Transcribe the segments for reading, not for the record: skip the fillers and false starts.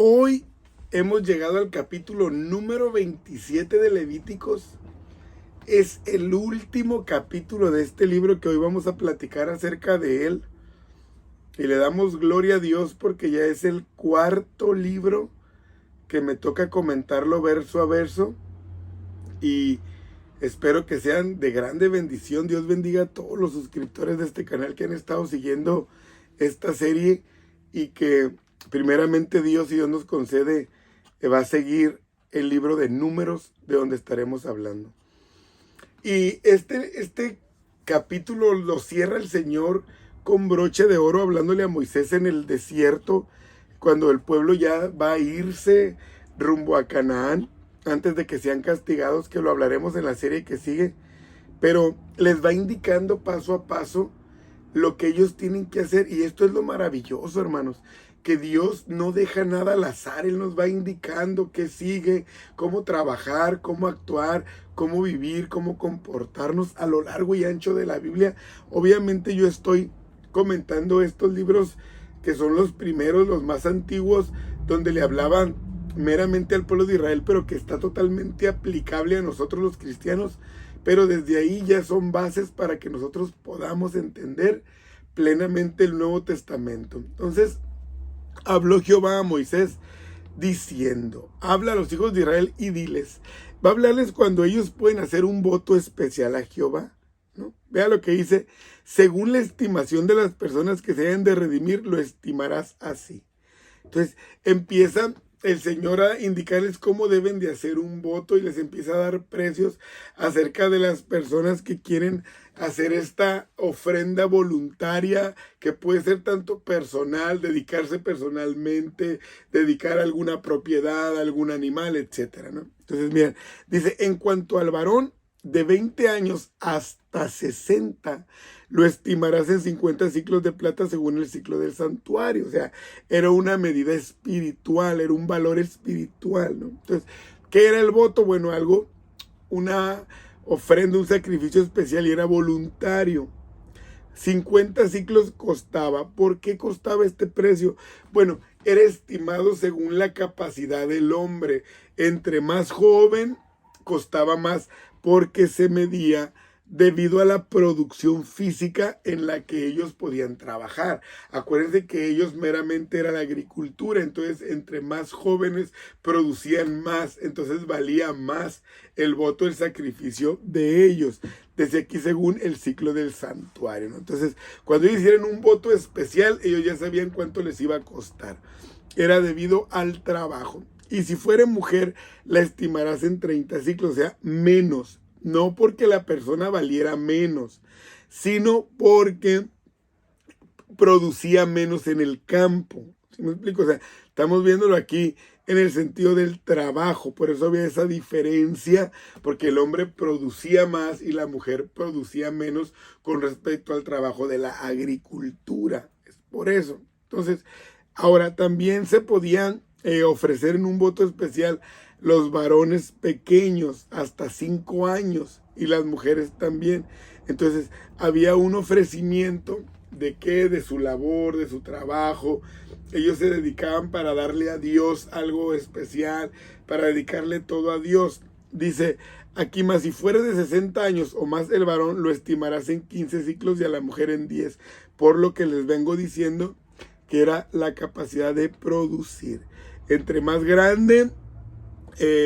Hoy hemos llegado al capítulo número 27 de Levíticos. Es el último capítulo de este libro que hoy vamos a platicar acerca de él. Y le damos gloria a Dios porque ya es el cuarto libro que me toca comentarlo verso a verso. Y espero que sean de grande bendición. Dios bendiga a todos los suscriptores de este canal que han estado siguiendo esta serie y que primeramente Dios, y Dios nos concede, va a seguir el libro de Números, de donde estaremos hablando. Y este capítulo lo cierra el Señor con broche de oro, hablándole a Moisés en el desierto, cuando el pueblo ya va a irse rumbo a Canaán, antes de que sean castigados, que lo hablaremos en la serie que sigue. Pero les va indicando paso a paso lo que ellos tienen que hacer. Y esto es lo maravilloso, hermanos, que Dios no deja nada al azar. Él nos va indicando qué sigue, cómo trabajar, cómo actuar, cómo vivir, cómo comportarnos a lo largo y ancho de la Biblia. Obviamente yo estoy comentando estos libros que son los primeros, los más antiguos, donde le hablaban meramente al pueblo de Israel, pero que está totalmente aplicable a nosotros los cristianos. Pero desde ahí ya son bases para que nosotros podamos entender plenamente el Nuevo Testamento. Entonces, habló Jehová a Moisés diciendo: habla a los hijos de Israel y diles. Va a hablarles cuando ellos pueden hacer un voto especial a Jehová, ¿no? Vea lo que dice: según la estimación de las personas que se hayan de redimir, lo estimarás así. Entonces empieza el Señor a indicarles cómo deben de hacer un voto y les empieza a dar precios acerca de las personas que quieren hacer esta ofrenda voluntaria, que puede ser tanto personal, dedicarse personalmente, dedicar alguna propiedad, algún animal, etcétera, ¿no? Entonces, miren, dice: en cuanto al varón de 20 años hasta 60, lo estimarás en 50 ciclos de plata según el ciclo del santuario. O sea, era una medida espiritual, era un valor espiritual, ¿no? Entonces, ¿qué era el voto? Bueno, una ofrenda, un sacrificio especial, y era voluntario. 50 ciclos costaba. ¿Por qué costaba este precio? Bueno, era estimado según la capacidad del hombre. Entre más joven, costaba más, porque se medía debido a la producción física en la que ellos podían trabajar. Acuérdense que ellos meramente era la agricultura, entonces entre más jóvenes producían más, entonces valía más el voto, el sacrificio de ellos. Desde aquí según el ciclo del santuario, ¿no? Entonces, cuando ellos hicieron un voto especial, ellos ya sabían cuánto les iba a costar. Era debido al trabajo. Y si fuera mujer, la estimarás en 30 ciclos, o sea, menos. No porque la persona valiera menos, sino porque producía menos en el campo. ¿Sí me explico? O sea, estamos viéndolo aquí en el sentido del trabajo. Por eso había esa diferencia, porque el hombre producía más y la mujer producía menos con respecto al trabajo de la agricultura. Es por eso. Entonces, ahora también se podían ofrecer en un voto especial los varones pequeños hasta 5 años y las mujeres también. Entonces había un ofrecimiento de qué, de su labor, de su trabajo. Ellos se dedicaban para darle a Dios algo especial, para dedicarle todo a Dios. Dice aquí: más si fuera de 60 años o más el varón, lo estimarás en 15 ciclos y a la mujer en 10. Por lo que les vengo diciendo que era la capacidad de producir. Entre más grande,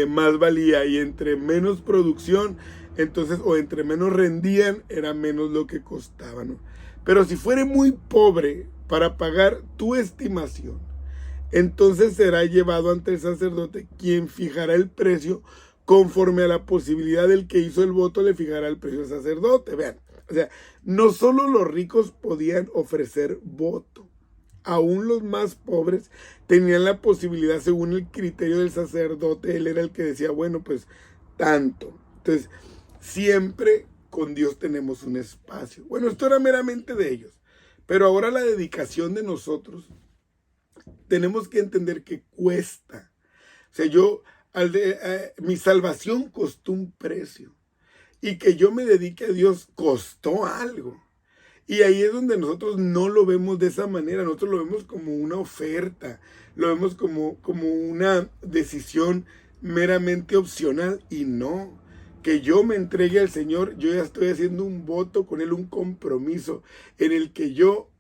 más valía, y entre menos producción, entonces, o entre menos rendían, era menos lo que costaba, ¿no? Pero si fuere muy pobre para pagar tu estimación, entonces será llevado ante el sacerdote, quien fijará el precio conforme a la posibilidad del que hizo el voto, le fijará el precio al sacerdote. Vean, o sea, no solo los ricos podían ofrecer voto, aún los más pobres tenían la posibilidad según el criterio del sacerdote. Él era el que decía: bueno, pues tanto. Entonces, siempre con Dios tenemos un espacio. Bueno, esto era meramente de ellos, pero ahora la dedicación de nosotros tenemos que entender que cuesta. O sea, mi salvación costó un precio, y que yo me dedique a Dios costó algo. Y ahí es donde nosotros no lo vemos de esa manera, nosotros lo vemos como una oferta, lo vemos como una decisión meramente opcional y no. Que yo me entregue al Señor, yo ya estoy haciendo un voto con Él, un compromiso en el que yo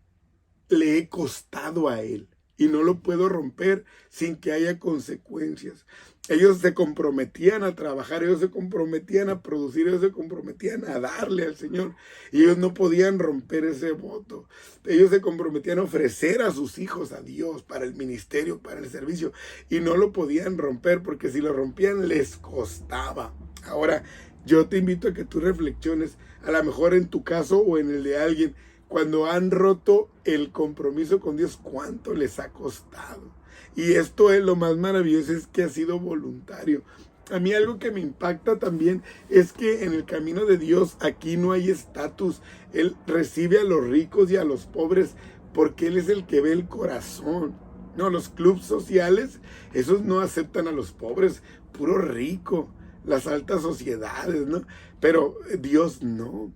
le he costado a Él y no lo puedo romper sin que haya consecuencias. Ellos se comprometían a trabajar, ellos se comprometían a producir, ellos se comprometían a darle al Señor y ellos no podían romper ese voto. Ellos se comprometían a ofrecer a sus hijos a Dios para el ministerio, para el servicio y no lo podían romper porque si lo rompían les costaba. Ahora, yo te invito a que tú reflexiones, a lo mejor en tu caso o en el de alguien, cuando han roto el compromiso con Dios, ¿cuánto les ha costado? Y esto es lo más maravilloso, es que ha sido voluntario. A mí algo que me impacta también es que en el camino de Dios aquí no hay estatus. Él recibe a los ricos y a los pobres porque Él es el que ve el corazón. No, los clubes sociales, esos no aceptan a los pobres, puro rico, las altas sociedades, ¿no? Pero Dios no.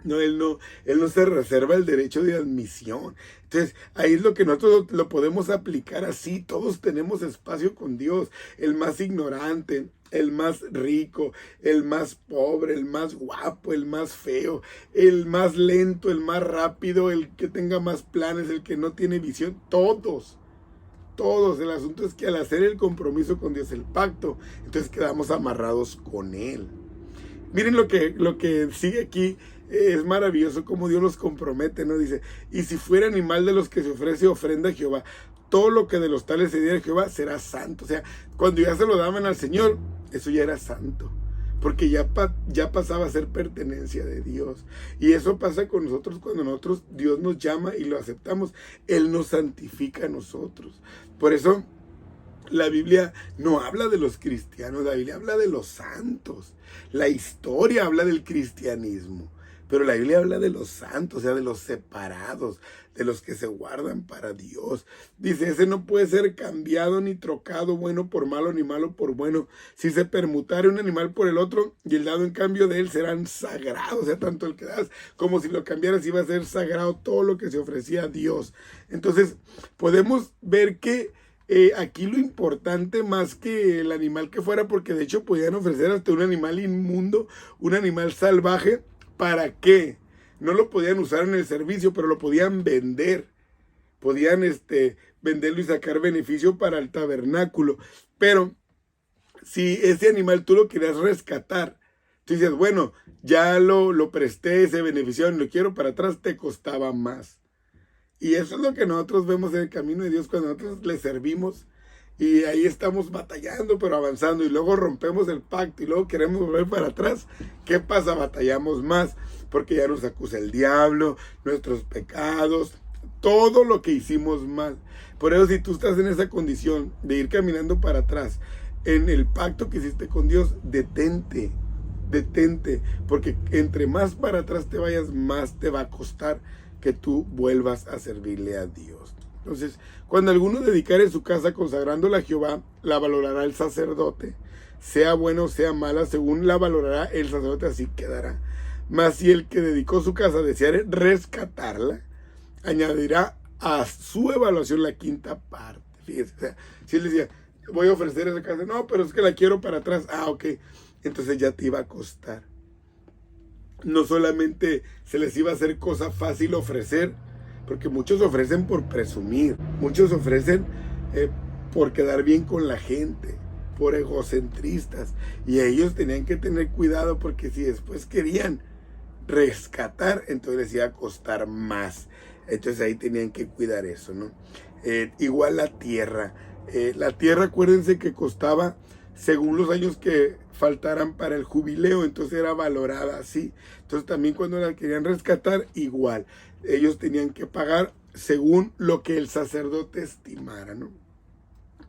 No, él no se reserva el derecho de admisión. Entonces, ahí es lo que nosotros lo podemos aplicar así. Todos tenemos espacio con Dios. El más ignorante, el más rico, el más pobre, el más guapo, el más feo, el más lento, el más rápido, el que tenga más planes, el que no tiene visión. Todos. El asunto es que al hacer el compromiso con Dios, el pacto, entonces quedamos amarrados con Él. Miren lo que sigue aquí, es maravilloso cómo Dios los compromete, ¿no? Dice, y si fuera animal de los que se ofrece ofrenda a Jehová, todo lo que de los tales se diera a Jehová será santo. O sea, cuando ya se lo daban al Señor, eso ya era santo, porque ya pasaba a ser pertenencia de Dios. Y eso pasa con nosotros cuando Dios nos llama y lo aceptamos, Él nos santifica a nosotros. Por eso la Biblia no habla de los cristianos, la Biblia habla de los santos. La historia habla del cristianismo, pero la Biblia habla de los santos, o sea, de los separados, de los que se guardan para Dios. Dice, ese no puede ser cambiado ni trocado, bueno por malo ni malo por bueno. Si se permutare un animal por el otro y el dado en cambio de él serán sagrados. O sea, tanto el que das como si lo cambiaras iba a ser sagrado todo lo que se ofrecía a Dios. Entonces, podemos ver que aquí lo importante más que el animal que fuera, porque de hecho podían ofrecer hasta un animal inmundo, un animal salvaje. ¿Para qué? No lo podían usar en el servicio, pero lo podían vender. Podían venderlo y sacar beneficio para el tabernáculo. Pero si ese animal tú lo querías rescatar, tú dices, bueno, ya lo presté, ese beneficio, lo quiero para atrás, te costaba más. Y eso es lo que nosotros vemos en el camino de Dios cuando nosotros le servimos y ahí estamos batallando pero avanzando y luego rompemos el pacto y luego queremos volver para atrás. ¿Qué pasa? Batallamos más porque ya nos acusa el diablo, nuestros pecados, todo lo que hicimos mal. Por eso si tú estás en esa condición de ir caminando para atrás en el pacto que hiciste con Dios, detente, porque entre más para atrás te vayas, más te va a costar que tú vuelvas a servirle a Dios. Entonces, cuando alguno dedicare su casa consagrándola a Jehová, la valorará el sacerdote, sea buena o sea mala, según la valorará el sacerdote, así quedará. Mas si el que dedicó su casa deseare rescatarla, añadirá a su evaluación la quinta parte. Fíjense, o sea, si él decía, voy a ofrecer esa casa, no, pero es que la quiero para atrás, ok, entonces ya te iba a costar. No solamente se les iba a hacer cosa fácil ofrecer, porque muchos ofrecen por presumir, muchos ofrecen por quedar bien con la gente, por egocentristas, y ellos tenían que tener cuidado porque si después querían rescatar, entonces les iba a costar más. Entonces ahí tenían que cuidar eso, ¿no? Igual la tierra, acuérdense que costaba según los años que faltaran para el jubileo, entonces era valorada así. Entonces también cuando la querían rescatar, igual, ellos tenían que pagar según lo que el sacerdote estimara, ¿no?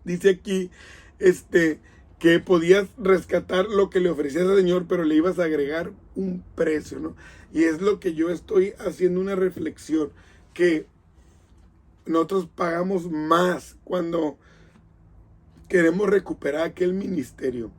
Dice aquí, que podías rescatar lo que le ofrecías al Señor, pero le ibas a agregar un precio, ¿no? Y es lo que yo estoy haciendo una reflexión, que nosotros pagamos más cuando queremos recuperar aquel ministerio,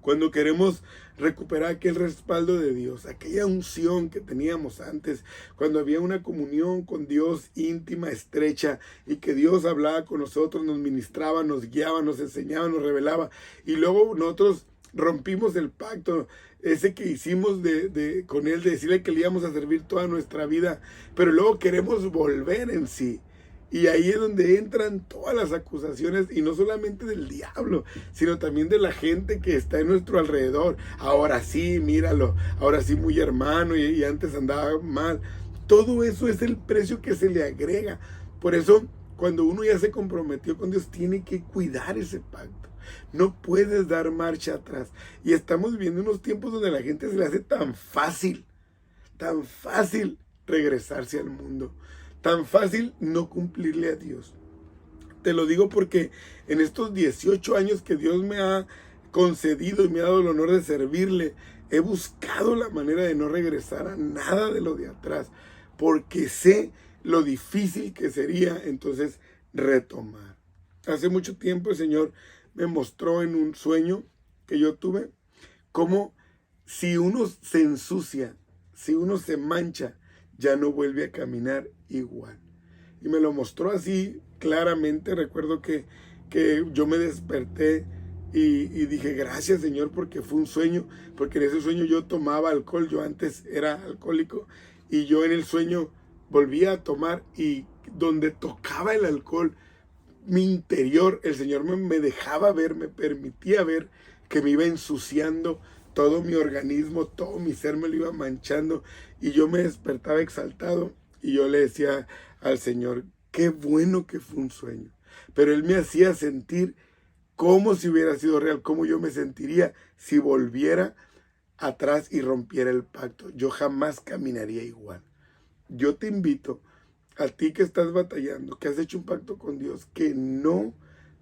Cuando queremos recuperar aquel respaldo de Dios, aquella unción que teníamos antes, cuando había una comunión con Dios íntima, estrecha, y que Dios hablaba con nosotros, nos ministraba, nos guiaba, nos enseñaba, nos revelaba, y luego nosotros rompimos el pacto, ese que hicimos con Él, de decirle que le íbamos a servir toda nuestra vida, pero luego queremos volver en sí. Y ahí es donde entran todas las acusaciones, y no solamente del diablo, sino también de la gente que está en nuestro alrededor. Ahora sí, míralo, ahora sí muy hermano, y antes andaba mal. Todo eso es el precio que se le agrega. Por eso, cuando uno ya se comprometió con Dios, tiene que cuidar ese pacto. No puedes dar marcha atrás. Y estamos viviendo unos tiempos donde a la gente se le hace tan fácil regresarse al mundo. Tan fácil no cumplirle a Dios. Te lo digo porque en estos 18 años que Dios me ha concedido y me ha dado el honor de servirle, he buscado la manera de no regresar a nada de lo de atrás, porque sé lo difícil que sería entonces retomar. Hace mucho tiempo el Señor me mostró en un sueño que yo tuve, cómo si uno se ensucia, si uno se mancha, ya no vuelve a caminar igual. Y me lo mostró así claramente. Recuerdo que yo me desperté y dije, gracias Señor, porque fue un sueño, porque en ese sueño yo tomaba alcohol, yo antes era alcohólico, y yo en el sueño volvía a tomar, y donde tocaba el alcohol, mi interior, el Señor me dejaba ver, me permitía ver que me iba ensuciando todo mi organismo, todo mi ser me lo iba manchando, y yo me despertaba exaltado, y yo le decía al Señor, qué bueno que fue un sueño, pero Él me hacía sentir como si hubiera sido real, cómo yo me sentiría si volviera atrás y rompiera el pacto. Yo jamás caminaría igual. Yo te invito, a ti que estás batallando, que has hecho un pacto con Dios, que no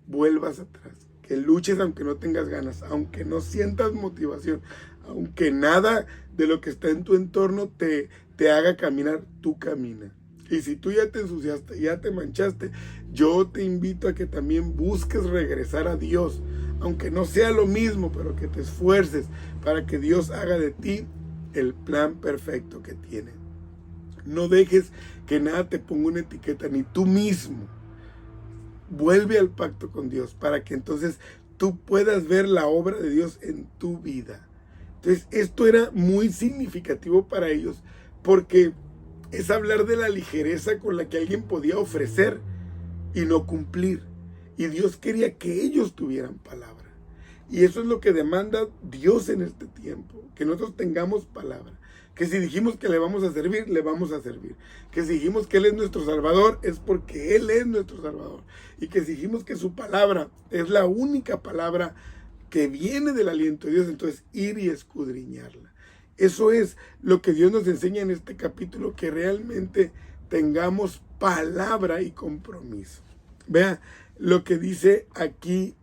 vuelvas atrás, que luches aunque no tengas ganas, aunque no sientas motivación, aunque nada de lo que está en tu entorno te haga caminar, tú camina. Y si tú ya te ensuciaste, ya te manchaste, yo te invito a que también busques regresar a Dios, aunque no sea lo mismo, pero que te esfuerces para que Dios haga de ti el plan perfecto que tiene. No dejes que nada te ponga una etiqueta, ni tú mismo. Vuelve al pacto con Dios para que entonces tú puedas ver la obra de Dios en tu vida. Entonces, esto era muy significativo para ellos, porque es hablar de la ligereza con la que alguien podía ofrecer y no cumplir. Y Dios quería que ellos tuvieran palabra. Y eso es lo que demanda Dios en este tiempo, que nosotros tengamos palabra. Que si dijimos que le vamos a servir, le vamos a servir. Que si dijimos que Él es nuestro Salvador, es porque Él es nuestro Salvador. Y que si dijimos que su palabra es la única palabra que viene del aliento de Dios, entonces ir y escudriñarla. Eso es lo que Dios nos enseña en este capítulo, que realmente tengamos palabra y compromiso. Vea lo que dice aquí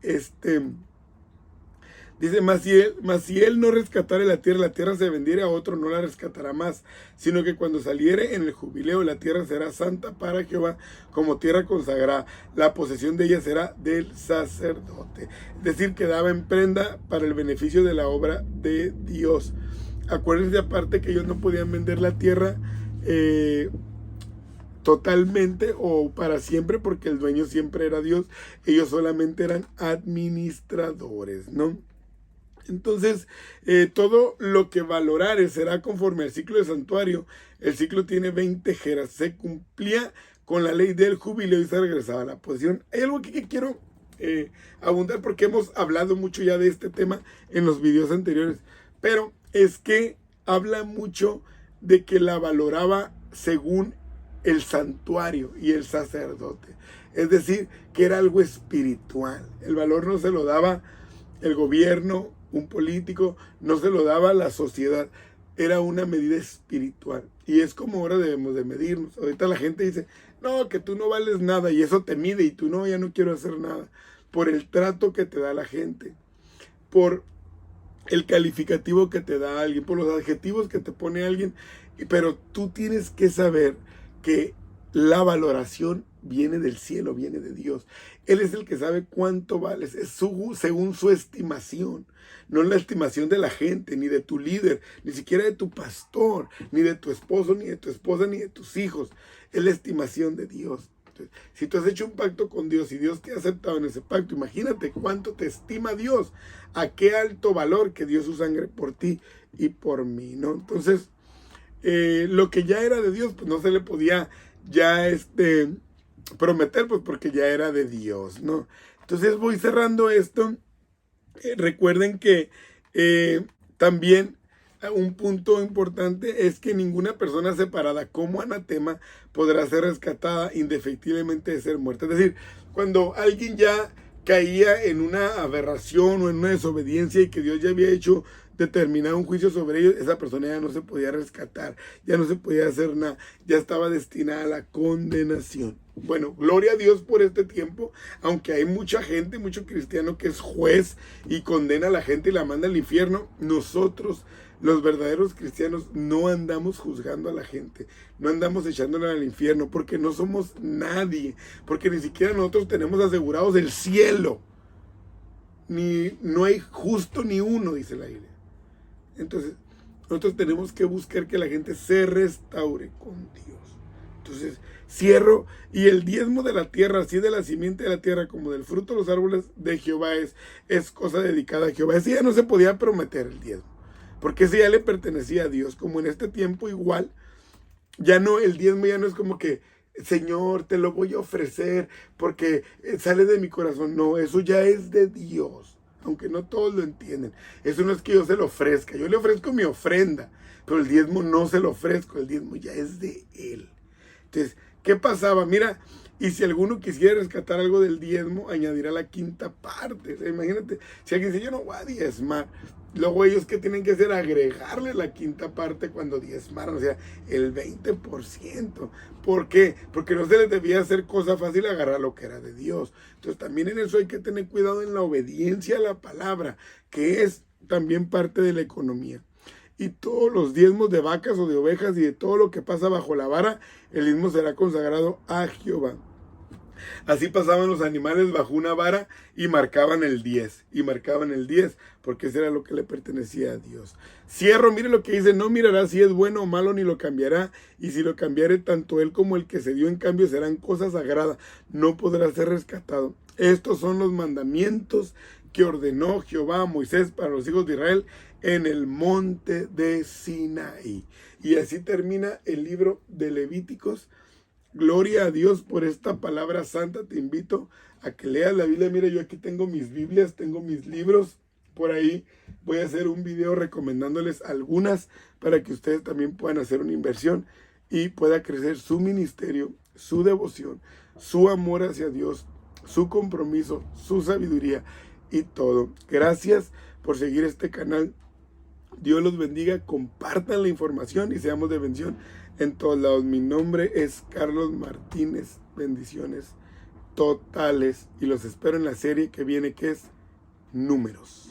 dice, mas si él no rescatare la tierra se vendiere a otro, no la rescatará más, sino que cuando saliere en el jubileo, la tierra será santa para Jehová, como tierra consagrada. La posesión de ella será del sacerdote. Es decir, que daba en prenda para el beneficio de la obra de Dios. Acuérdense aparte que ellos no podían vender la tierra totalmente o para siempre, porque el dueño siempre era Dios. Ellos solamente eran administradores, ¿no? Entonces, todo lo que valorare será conforme al ciclo del santuario. El ciclo tiene 20 jeras. Se cumplía con la ley del jubileo y se regresaba a la posesión. Hay algo aquí que quiero abundar, porque hemos hablado mucho ya de este tema en los videos anteriores. Pero es que habla mucho de que la valoraba según el santuario y el sacerdote. Es decir, que era algo espiritual. El valor no se lo daba el gobierno, un político, no se lo daba la sociedad, era una medida espiritual. Y es como ahora debemos de medirnos. Ahorita la gente dice, no, que tú no vales nada, y eso te mide, y tú no, ya no quiero hacer nada. Por el trato que te da la gente, por el calificativo que te da alguien, por los adjetivos que te pone alguien. Pero tú tienes que saber que la valoración viene del cielo, viene de Dios. Él es el que sabe cuánto vales, es según su estimación, no la estimación de la gente, ni de tu líder, ni siquiera de tu pastor, ni de tu esposo, ni de tu esposa, ni de tus hijos. Es la estimación de Dios. Entonces, si tú has hecho un pacto con Dios y Dios te ha aceptado en ese pacto, imagínate cuánto te estima Dios, a qué alto valor que dio su sangre por ti y por mí, ¿no? Entonces, lo que ya era de Dios, pues no se le podía ya prometer, pues porque ya era de Dios, ¿no? Entonces voy cerrando esto. Recuerden que también un punto importante es que ninguna persona separada como anatema podrá ser rescatada indefectiblemente de ser muerta. Es decir, cuando alguien ya caía en una aberración o en una desobediencia y que Dios ya había hecho determinado un juicio sobre ellos, esa persona ya no se podía rescatar, ya no se podía hacer nada, ya estaba destinada a la condenación. Bueno, gloria a Dios por este tiempo, aunque hay mucha gente, mucho cristiano que es juez y condena a la gente y la manda al infierno. Nosotros, los verdaderos cristianos, no andamos juzgando a la gente, no andamos echándola al infierno, porque no somos nadie, porque ni siquiera nosotros tenemos asegurados el cielo. No hay justo ni uno, dice la Biblia. Entonces, nosotros tenemos que buscar que la gente se restaure con Dios. Entonces, cierro. Y el diezmo de la tierra, así de la simiente de la tierra como del fruto de los árboles de Jehová, es cosa dedicada a Jehová. Ese ya no se podía prometer el diezmo, porque ese ya le pertenecía a Dios. Como en este tiempo igual, ya no, el diezmo ya no es como que, Señor, te lo voy a ofrecer porque sale de mi corazón. No, eso ya es de Dios. Aunque no todos lo entienden. Eso no es que yo se lo ofrezca. Yo le ofrezco mi ofrenda, pero el diezmo no se lo ofrezco. El diezmo ya es de Él. Entonces, ¿qué pasaba? Mira, y si alguno quisiera rescatar algo del diezmo, añadirá la quinta parte. O sea, imagínate, si alguien dice, yo no voy a diezmar. Luego ellos, ¿qué tienen que hacer? Agregarle la quinta parte cuando diezmaron, o sea, el 20%. ¿Por qué? Porque no se les debía hacer cosa fácil agarrar lo que era de Dios. Entonces también en eso hay que tener cuidado en la obediencia a la palabra, que es también parte de la economía. Y todos los diezmos de vacas o de ovejas y de todo lo que pasa bajo la vara, el mismo será consagrado a Jehová. Así pasaban los animales bajo una vara y marcaban el 10. Y marcaban el 10 porque ese era lo que le pertenecía a Dios. Cierro, mire lo que dice, no mirará si es bueno o malo ni lo cambiará. Y si lo cambiare, tanto él como el que se dio en cambio serán cosas sagradas. No podrá ser rescatado. Estos son los mandamientos que ordenó Jehová a Moisés para los hijos de Israel en el monte de Sinaí. Y así termina el libro de Levíticos. Gloria a Dios por esta palabra santa. Te invito a que leas la Biblia. Mira, yo aquí tengo mis Biblias, tengo mis libros. Por ahí voy a hacer un video recomendándoles algunas para que ustedes también puedan hacer una inversión y pueda crecer su ministerio, su devoción, su amor hacia Dios, su compromiso, su sabiduría y todo. Gracias por seguir este canal. Dios los bendiga, compartan la información y seamos de bendición en todos lados. Mi nombre es Carlos Martínez. Bendiciones totales y los espero en la serie que viene, que es Números.